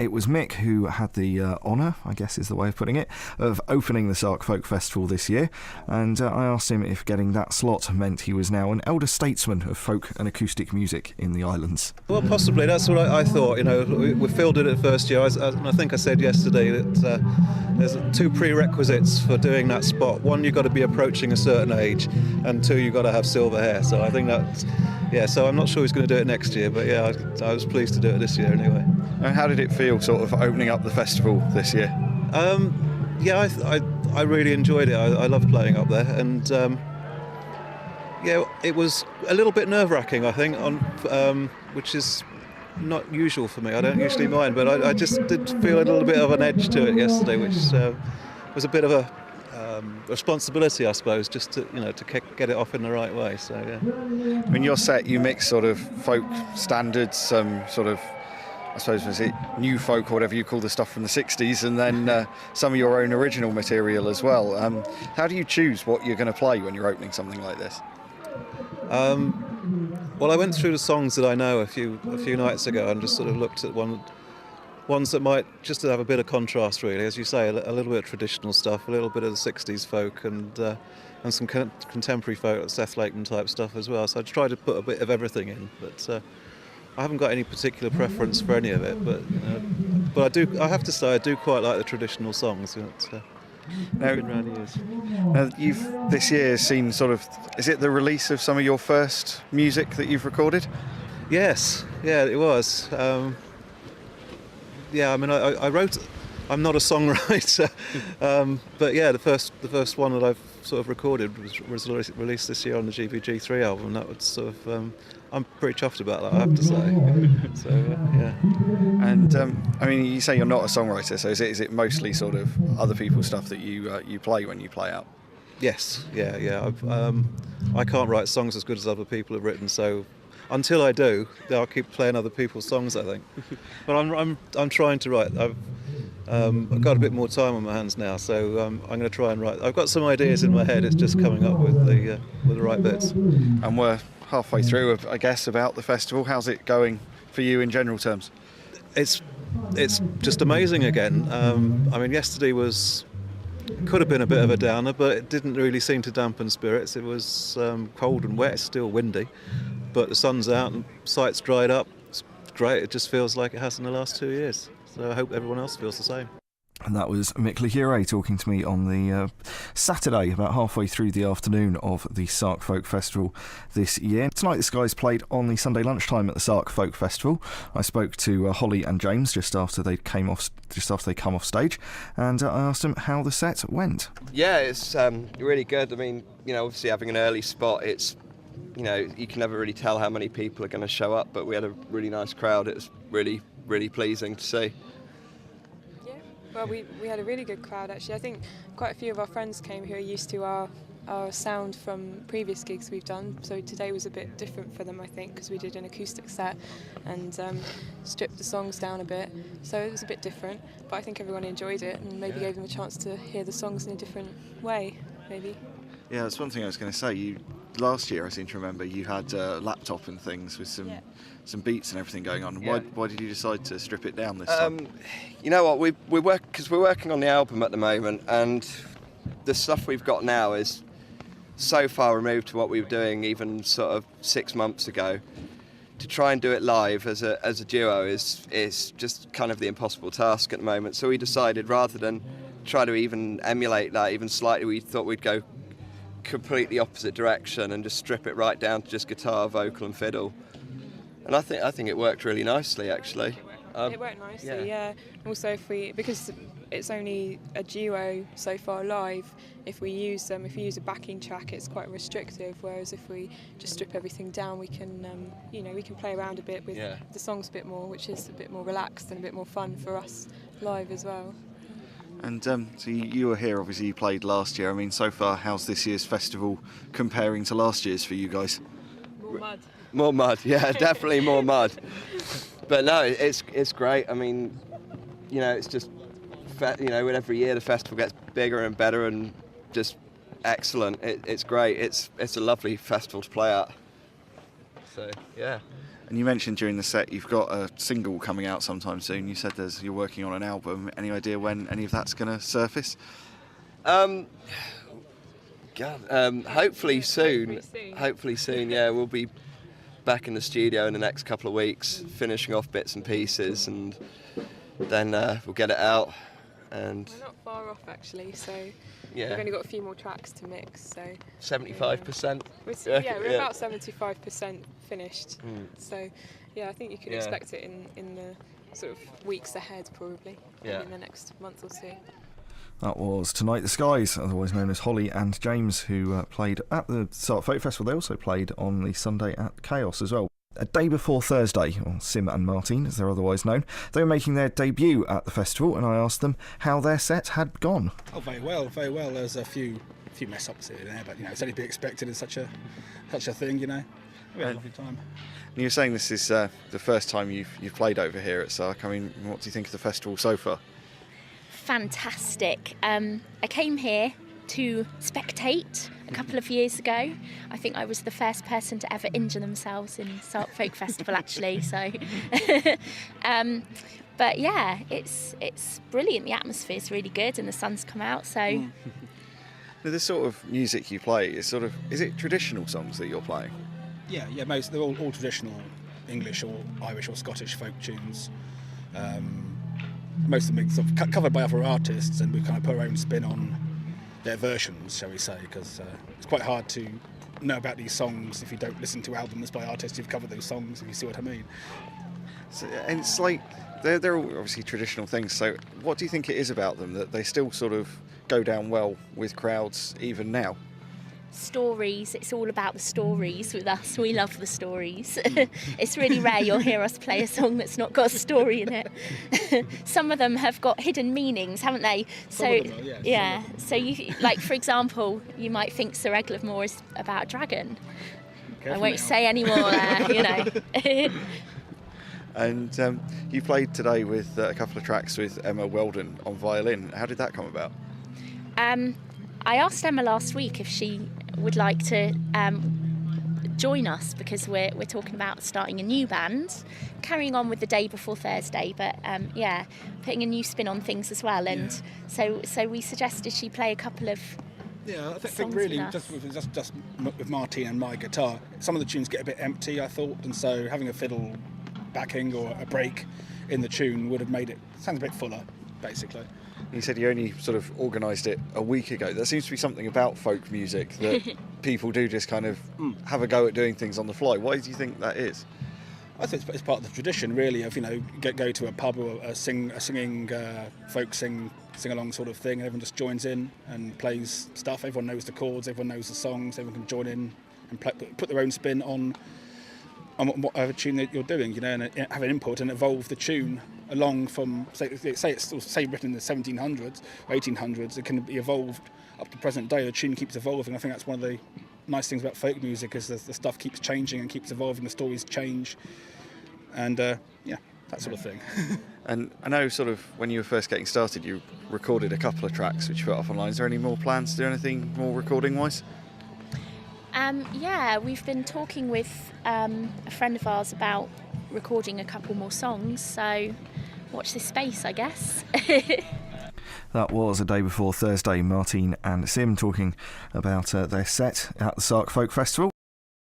it was Mick who had the honour, I guess is the way of putting it, of opening the Sark Folk Festival this year, and I asked him if getting that slot meant he was now an elder statesman of folk and acoustic music in the islands. Well, possibly. That's what I thought. You know, we filled it at first year. And I think I said yesterday that there's 2 prerequisites for doing that spot. One, you've got to be approaching a certain age, and 2, you've got to have silver hair. So I think that's, so I'm not sure he's going to do it next year, but I was pleased to do it this year anyway. And how did it feel sort of opening up the festival this year? I really enjoyed it. I love playing up there, and it was a little bit nerve-wracking, I think, which is not usual for me. I don't usually mind, but I just did feel a little bit of an edge to it yesterday, which was a bit of a responsibility, I suppose, just to get it off in the right way. So yeah. In your set, you mix sort of folk standards, some sort of, I suppose, was it new folk or whatever you call the stuff from the 60s, and then some of your own original material as well. How do you choose what you're going to play when you're opening something like this? Well, I went through the songs that I know a few nights ago and just sort of looked at ones that might just to have a bit of contrast, really. As you say, a little bit of traditional stuff, a little bit of the 60s folk, and some contemporary folk, Seth Lakeman type stuff as well. So I tried to put a bit of everything in, but I haven't got any particular preference for any of it. But I have to say I do quite like the traditional songs. Now, you've this year seen sort of, is it the release of some of your first music that you've recorded? Yes, it was. I mean, I wrote. I'm not a songwriter, but the first one that I've sort of recorded was released this year on the GBG3 album. That was sort of. I'm pretty chuffed about that, I have to say. So yeah. And I mean, you say you're not a songwriter, so is it mostly sort of other people's stuff that you play when you play out? Yes, yeah. I can't write songs as good as other people have written, so until I do, I'll keep playing other people's songs, I think. But I'm trying to write. I've got a bit more time on my hands now, so I'm going to try and write. I've got some ideas in my head. It's just coming up with the right bits. And we're halfway through, I guess, about the festival. How's it going for you in general terms? It's just amazing again. I mean, yesterday could have been a bit of a downer, but it didn't really seem to dampen spirits. It was cold and wet, still windy, but the sun's out and site's dried up. It's great. It just feels like it has in the last 2 years. So I hope everyone else feels the same. And that was Mick Le Huray talking to me on the Saturday, about halfway through the afternoon of the Sark Folk Festival this year. Tonight, this guy's played on the Sunday lunchtime at the Sark Folk Festival. I spoke to Holly and James just after they come off stage, and I asked them how the set went. Yeah, it's really good. I mean, obviously having an early spot, it's you can never really tell how many people are going to show up, but we had a really nice crowd. It was really, really pleasing to see. Well, we had a really good crowd, actually. I think quite a few of our friends came who are used to our sound from previous gigs we've done, so today was a bit different for them, I think, because we did an acoustic set and stripped the songs down a bit, so it was a bit different, but I think everyone enjoyed it and maybe gave them a chance to hear the songs in a different way, maybe. Yeah, that's one thing I was going to say. Last year, I seem to remember, you had a laptop and things with some beats and everything going on. Yeah. Why did you decide to strip it down this time? You know what, we're working on the album at the moment, and the stuff we've got now is so far removed to what we were doing even sort of 6 months ago. To try and do it live as a duo is just kind of the impossible task at the moment. So we decided, rather than try to even emulate that even slightly, we thought we'd go completely opposite direction and just strip it right down to just guitar, vocal and fiddle. And I think it worked really nicely, actually. It worked nicely, yeah. Also, because it's only a duo so far live, if we use a backing track, it's quite restrictive. Whereas if we just strip everything down, we can play around a bit with the songs a bit more, which is a bit more relaxed and a bit more fun for us live as well. And so you were here, obviously you played last year. I mean, so far, how's this year's festival comparing to last year's for you guys? More mud. More mud, yeah, definitely more mud. But no, it's great. I mean, it's just, with every year the festival gets bigger and better and just excellent. It's great. It's a lovely festival to play at. So, yeah. And you mentioned during the set you've got a single coming out sometime soon. You said you're working on an album. Any idea when any of that's going to surface? Hopefully soon. Hopefully soon, yeah. We'll be back in the studio in the next couple of weeks, finishing off bits and pieces, and then we'll get it out. And we're not far off actually, so yeah. We've only got a few more tracks to mix, so 75%. We're about 75% finished. So yeah, I think you can Yeah. expect it in the sort of weeks ahead, probably, Yeah. maybe in the next month or two. That was Tonight the Skies, otherwise known as Holly and James, who played at the Sark Folk Festival. They also played on the Sunday at Chaos as well. A day before Thursday, or Sim and Martin, as they're otherwise known, they were making their debut at the festival, and I asked them how their set had gone. Oh, very well, very well. There's a few mess ups here and there, but it's only to be expected in such a thing, We had a lovely time. You were saying this is the first time you've played over here at Sark. I mean, what do you think of the festival so far? Fantastic. I came here to spectate a couple of years ago. I think I was the first person to ever injure themselves in Sark Folk Festival, actually. So, but yeah, it's brilliant. The atmosphere is really good, and the sun's come out. So, The sort of music you play is it traditional songs that you're playing? Yeah, they're all traditional English or Irish or Scottish folk tunes. Most of them are sort of covered by other artists, and we kind of put our own spin on their versions, shall we say, because it's quite hard to know about these songs if you don't listen to albums by artists who've covered those songs, if you see what I mean. So, and it's like they're all obviously traditional things. So, what do you think it is about them that they still sort of go down well with crowds even now? stories. It's all about the stories with us. We love the stories. It's really rare you'll hear us play a song that's not got a story in it. Some of them have got hidden meanings, haven't they? So yeah. So you, like, for example, you might think Sir Eglamour is about a dragon. I won't say any more there, And you played today with a couple of tracks with Emma Weldon on violin. How did that come about? I asked Emma last week if she would like to join us, because we're talking about starting a new band, carrying on with the Day Before Thursday, but putting a new spin on things as well. And so we suggested she play a couple of I think really just with Martine and my guitar, some of the tunes get a bit empty, I thought, and so having a fiddle backing or a break in the tune would have made it sound a bit fuller, basically. You said you only sort of organised it a week ago. There seems to be something about folk music that people do just kind of have a go at doing things on the fly. Why do you think that is? I think it's part of the tradition, really, of go to a pub or a singing folk sing along sort of thing, and everyone just joins in and plays stuff. Everyone knows the chords, everyone knows the songs, everyone can join in and put their own spin on whatever tune that you're doing, and have an input and evolve the tune along from say it's written in the 1700s or 1800s. It can be evolved up to present day. The tune keeps evolving. I think that's one of the nice things about folk music, is the stuff keeps changing and keeps evolving. The stories change, and that sort of thing. And I know sort of when you were first getting started, you recorded a couple of tracks which you put up online. Is there any more plans to do anything more recording wise? We've been talking with a friend of ours about recording a couple more songs, so watch this space, I guess. That was A Day Before Thursday, Martine and Sim talking about their set at the Sark Folk Festival.